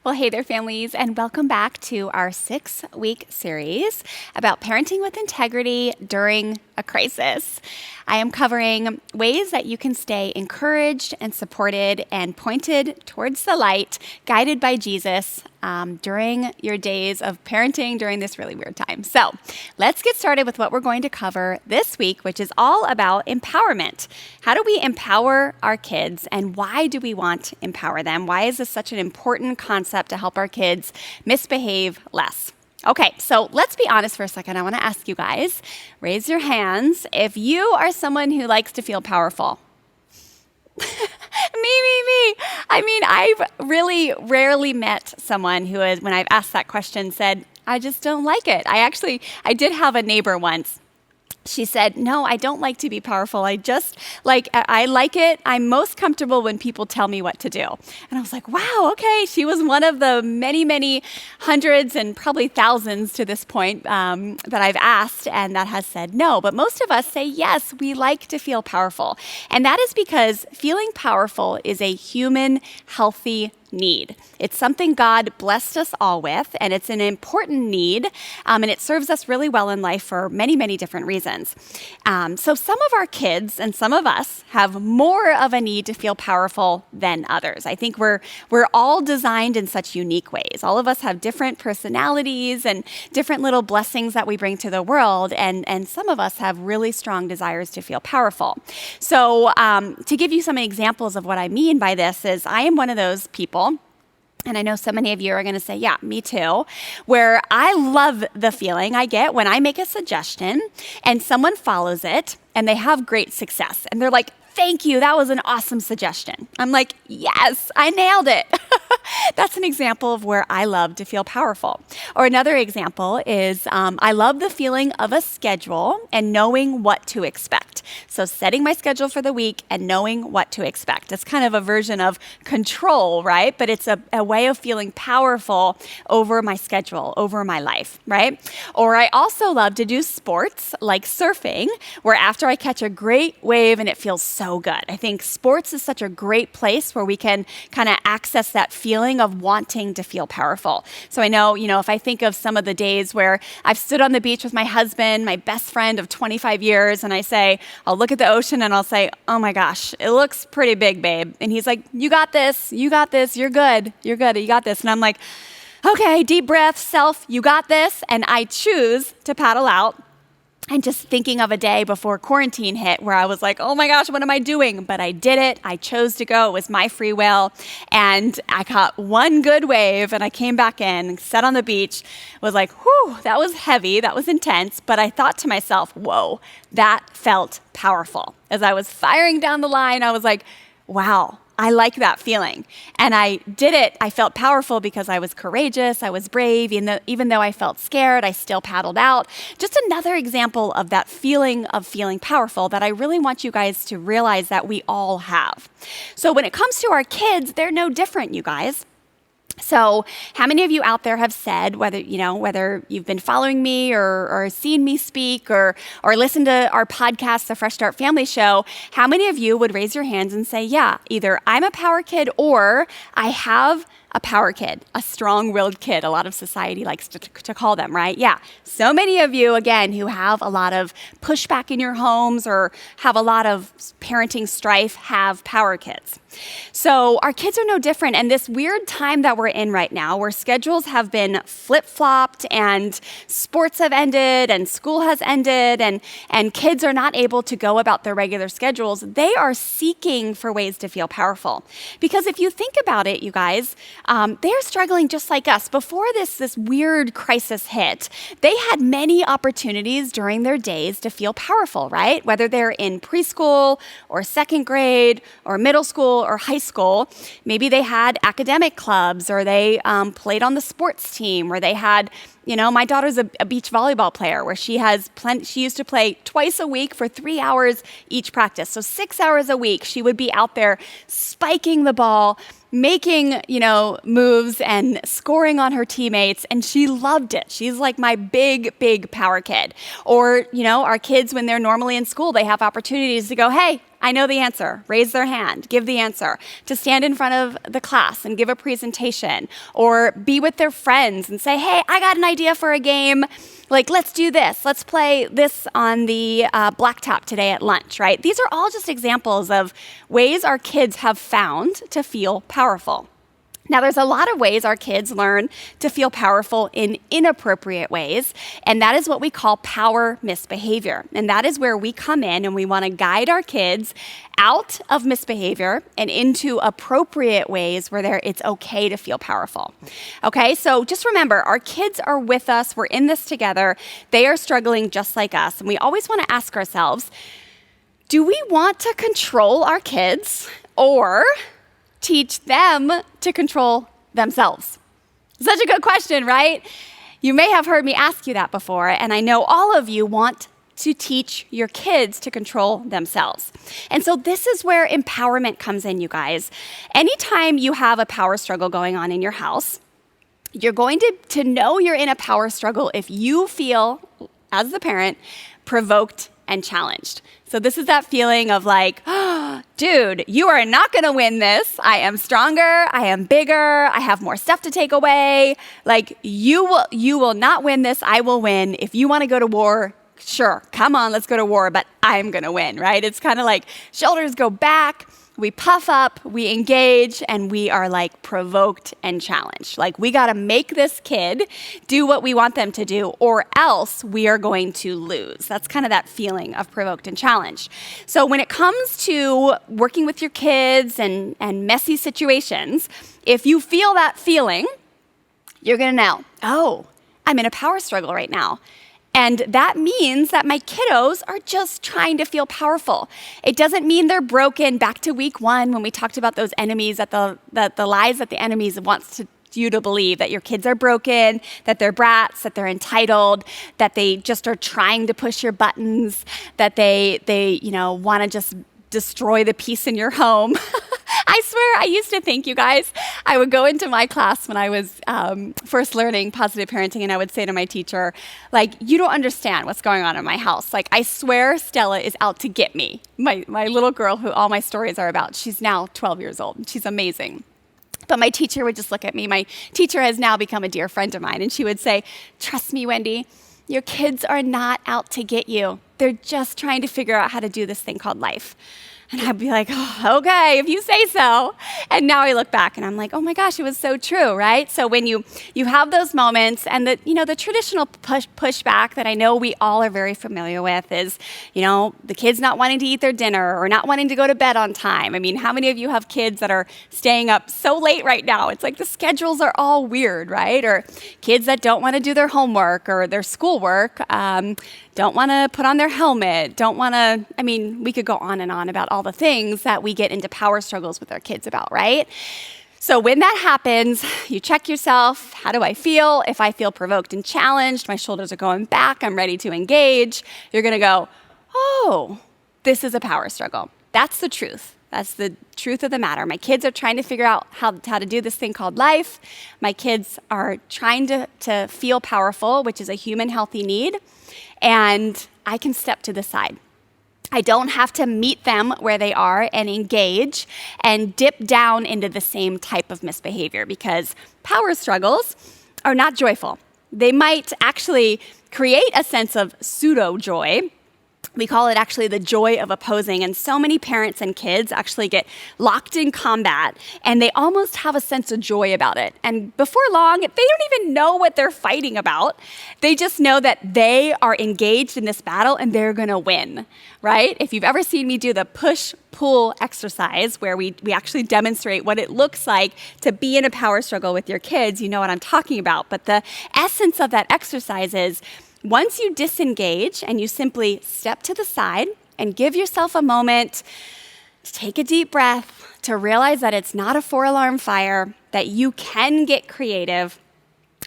Well, hey there, families, and welcome back to our 6-week series about parenting with integrity during a crisis. I am covering ways that you can stay encouraged and supported and pointed towards the light, guided by Jesus during your days of parenting during this really weird time. So let's get started with what we're going to cover this week, which is all about empowerment. How do we empower our kids, and why do we want to empower them? Why is this such an important concept to help our kids misbehave less? Okay, so let's be honest for a second. I want to ask you guys, raise your hands if you are someone who likes to feel powerful. Me. I mean, I've really rarely met someone who has, when I've asked that question, said, I just don't like it. I did have a neighbor once. She said, no, I don't like to be powerful. I like it. I'm most comfortable when people tell me what to do. And I was like, wow, okay. She was one of the many, many hundreds and probably thousands to this point that I've asked and that has said no. But most of us say, yes, we like to feel powerful. And that is because feeling powerful is a human, healthy need. It's something God blessed us all with, and it's an important need, and it serves us really well in life for many, many different reasons. So some of our kids and some of us have more of a need to feel powerful than others. I think we're all designed in such unique ways. All of us have different personalities and different little blessings that we bring to the world, and some of us have really strong desires to feel powerful. So to give you some examples of what I mean by this is I am one of those people, and I know so many of you are going to say, yeah, me too, where I love the feeling I get when I make a suggestion and someone follows it and they have great success. And they're like, thank you, that was an awesome suggestion. I'm like, yes, I nailed it. That's an example of where I love to feel powerful. Or another example is I love the feeling of a schedule and knowing what to expect. So setting my schedule for the week and knowing what to expect. It's kind of a version of control, right? But it's a way of feeling powerful over my schedule, over my life, right? Or I also love to do sports like surfing, where after I catch a great wave and it feels so good. I think sports is such a great place where we can kind of access that feeling of wanting to feel powerful. So I know, if I think of some of the days where I've stood on the beach with my husband, my best friend of 25 years, and I'll look at the ocean and I'll say, oh my gosh, it looks pretty big, babe. And he's like, you got this, you're good, you got this. And I'm like, okay, deep breath, self, you got this. And I choose to paddle out. And just thinking of a day before quarantine hit where I was like, oh my gosh, what am I doing? But I did it. I chose to go. It was my free will. And I caught one good wave and I came back in, sat on the beach, was like, whew, that was heavy. That was intense. But I thought to myself, whoa, that felt powerful. As I was firing down the line, I was like, wow, I like that feeling. And I did it. I felt powerful because I was courageous. I was brave. Even though I felt scared, I still paddled out. Just another example of that feeling of feeling powerful that I really want you guys to realize that we all have. So when it comes to our kids, they're no different, you guys. So how many of you out there have said, whether you've been following me or seen me speak or listened to our podcast, the Fresh Start Family Show, how many of you would raise your hands and say, yeah, either I'm a power kid or I have a power kid, a strong-willed kid, a lot of society likes to call them, right? Yeah. So many of you, again, who have a lot of pushback in your homes or have a lot of parenting strife have power kids. So our kids are no different. And this weird time that we're in right now, where schedules have been flip-flopped and sports have ended and school has ended and kids are not able to go about their regular schedules, they are seeking for ways to feel powerful. Because if you think about it, you guys, they're struggling just like us. Before this weird crisis hit, they had many opportunities during their days to feel powerful, right? Whether they're in preschool or second grade or middle school or high school, maybe they had academic clubs or they played on the sports team, or they had, my daughter's a beach volleyball player where she used to play twice a week for 3 hours each practice. So 6 hours a week, she would be out there spiking the ball, making, moves and scoring on her teammates, and she loved it. She's like my big power kid. Or, our kids, when they're normally in school, they have opportunities to go, hey, I know the answer. Raise their hand, give the answer. To stand in front of the class and give a presentation, or be with their friends and say, hey, I got an idea for a game. Like, let's do this. Let's play this on the blacktop today at lunch, right? These are all just examples of ways our kids have found to feel powerful. Now, there's a lot of ways our kids learn to feel powerful in inappropriate ways, and that is what we call power misbehavior. And that is where we come in and we want to guide our kids out of misbehavior and into appropriate ways where it's okay to feel powerful. Okay, so just remember, our kids are with us. We're in this together. They are struggling just like us. And we always want to ask ourselves, do we want to control our kids or teach them to control themselves? Such a good question, right? You may have heard me ask you that before, and I know all of you want to teach your kids to control themselves. And so this is where empowerment comes in, you guys. Anytime you have a power struggle going on in your house, you're going to know you're in a power struggle if you feel, as the parent, provoked and challenged. So this is that feeling of like, oh, dude, you are not going to win this. I am stronger. I am bigger. I have more stuff to take away. Like, you will not win this. I will win. If you want to go to war, sure, come on, let's go to war, but I'm going to win, right? It's kind of like shoulders go back. We puff up, we engage, and we are like provoked and challenged. Like, we got to make this kid do what we want them to do, or else we are going to lose. That's kind of that feeling of provoked and challenged. So when it comes to working with your kids and messy situations, if you feel that feeling, you're going to know, oh, I'm in a power struggle right now. And that means that my kiddos are just trying to feel powerful. It doesn't mean they're broken. Back to week 1 when we talked about those enemies, that the lies that the enemies wants you to believe, that your kids are broken, that they're brats, that they're entitled, that they just are trying to push your buttons, that they want to just destroy the peace in your home. I swear, I used to think, you guys, I would go into my class when I was first learning positive parenting, and I would say to my teacher, like, you don't understand what's going on in my house. Like, I swear Stella is out to get me. My little girl who all my stories are about. She's now 12 years old. She's amazing. But my teacher would just look at me. My teacher has now become a dear friend of mine, and she would say, trust me, Wendy, your kids are not out to get you. They're just trying to figure out how to do this thing called life. And I'd be like, oh, okay, if you say so. And now I look back and I'm like, oh my gosh, it was so true, right? So when you have those moments, and the traditional pushback that I know we all are very familiar with is, the kids not wanting to eat their dinner or not wanting to go to bed on time. I mean, how many of you have kids that are staying up so late right now? It's like the schedules are all weird, right? Or kids that don't want to do their homework or their schoolwork, don't want to put on their helmet, we could go on and on about all the things that we get into power struggles with our kids about, right? So when that happens, you check yourself. How do I feel? If I feel provoked and challenged, my shoulders are going back, I'm ready to engage, you're going to go, oh, this is a power struggle. That's the truth. That's the truth of the matter. My kids are trying to figure out how to do this thing called life. My kids are trying to feel powerful, which is a human healthy need. And I can step to the side. I don't have to meet them where they are and engage and dip down into the same type of misbehavior, because power struggles are not joyful. They might actually create a sense of pseudo joy. We call it actually the joy of opposing. And so many parents and kids actually get locked in combat, and they almost have a sense of joy about it. And before long, they don't even know what they're fighting about. They just know that they are engaged in this battle and they're going to win, right? If you've ever seen me do the push-pull exercise where we actually demonstrate what it looks like to be in a power struggle with your kids, you know what I'm talking about. But the essence of that exercise is, once you disengage and you simply step to the side and give yourself a moment to take a deep breath, to realize that it's not a 4-alarm fire, that you can get creative,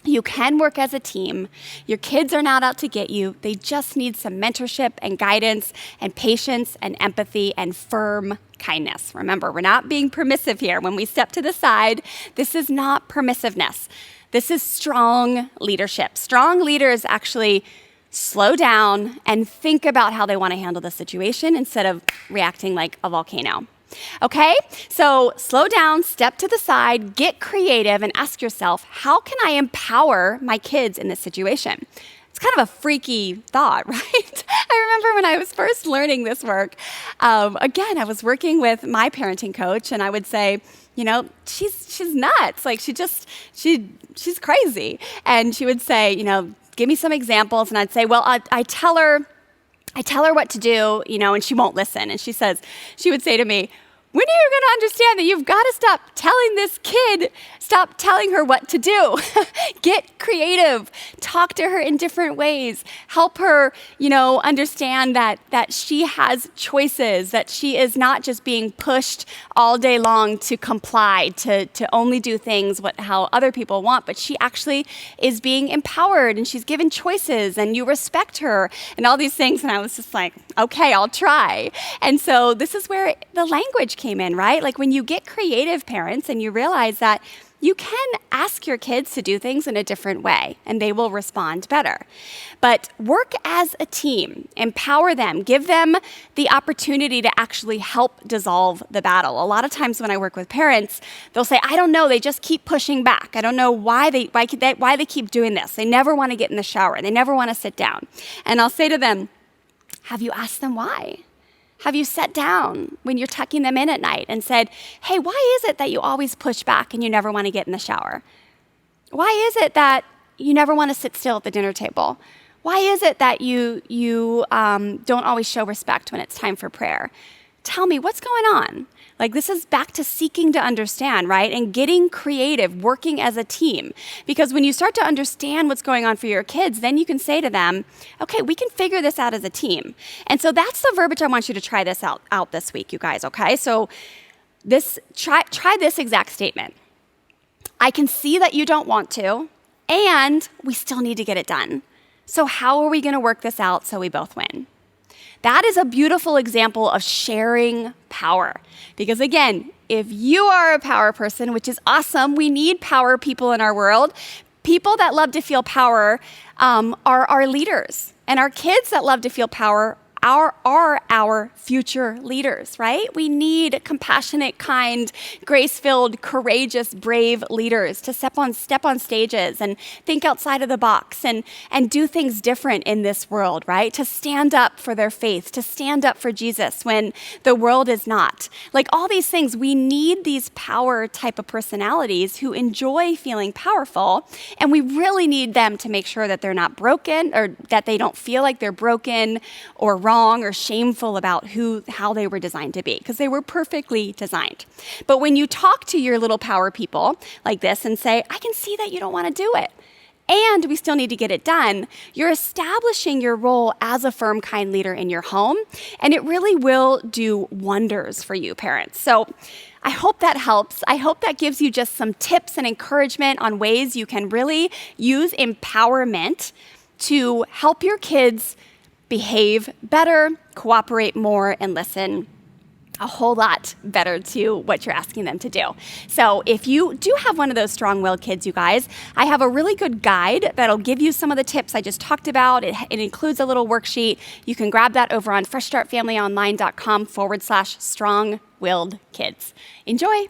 you can work as a team, your kids are not out to get you, they just need some mentorship and guidance and patience and empathy and firm kindness. Remember, we're not being permissive here. When we step to the side, this is not permissiveness. This is strong leadership. Strong leaders actually slow down and think about how they want to handle the situation instead of reacting like a volcano. Okay, so slow down, step to the side, get creative, and ask yourself, how can I empower my kids in this situation? It's kind of a freaky thought, right? I remember when I was first learning this work, again, I was working with my parenting coach, and I would say, she's nuts. Like she's crazy. And she would say, give me some examples. And I'd say, well, I tell her what to do, and she won't listen. And she would say to me, when are you going to understand that you've got to stop telling her what to do? Get creative, talk to her in different ways, help her, understand that she has choices, that she is not just being pushed all day long to comply, to only do things how other people want, but she actually is being empowered and she's given choices and you respect her and all these things. And I was just like, okay, I'll try. And so this is where the language came in, right? Like when you get creative, parents, and you realize that you can ask your kids to do things in a different way and they will respond better. But work as a team, empower them, give them the opportunity to actually help dissolve the battle. A lot of times when I work with parents, they'll say, I don't know, they just keep pushing back. I don't know why they keep doing this. They never want to get in the shower. They never want to sit down. And I'll say to them, have you asked them why? Have you sat down when you're tucking them in at night and said, hey, why is it that you always push back and you never want to get in the shower? Why is it that you never want to sit still at the dinner table? Why is it that you don't always show respect when it's time for prayer? Tell me, what's going on? Like, this is back to seeking to understand, right? And getting creative, working as a team. Because when you start to understand what's going on for your kids, then you can say to them, okay, we can figure this out as a team. And so that's the verbiage I want you to try this out this week, you guys, okay? So try this exact statement. I can see that you don't want to, and we still need to get it done. So how are we going to work this out so we both win? That is a beautiful example of sharing power. Because again, if you are a power person, which is awesome, we need power people in our world. People that love to feel power are our leaders. And our kids that love to feel power are our future leaders, right? We need compassionate, kind, grace-filled, courageous, brave leaders to step on stages and think outside of the box and do things different in this world, right? To stand up for their faith, to stand up for Jesus when the world is not. Like all these things, we need these power type of personalities who enjoy feeling powerful, and we really need them to make sure that they're not broken or that they don't feel like they're broken or wrong or shameful about how they were designed to be, because they were perfectly designed. But when you talk to your little power people like this and say, I can see that you don't want to do it, and we still need to get it done, you're establishing your role as a firm, kind leader in your home, and it really will do wonders for you, parents. So I hope that helps. I hope that gives you just some tips and encouragement on ways you can really use empowerment to help your kids behave better, cooperate more, and listen a whole lot better to what you're asking them to do. So if you do have one of those strong-willed kids, you guys, I have a really good guide that'll give you some of the tips I just talked about. It includes a little worksheet. You can grab that over on freshstartfamilyonline.com/strong-willed kids. Enjoy.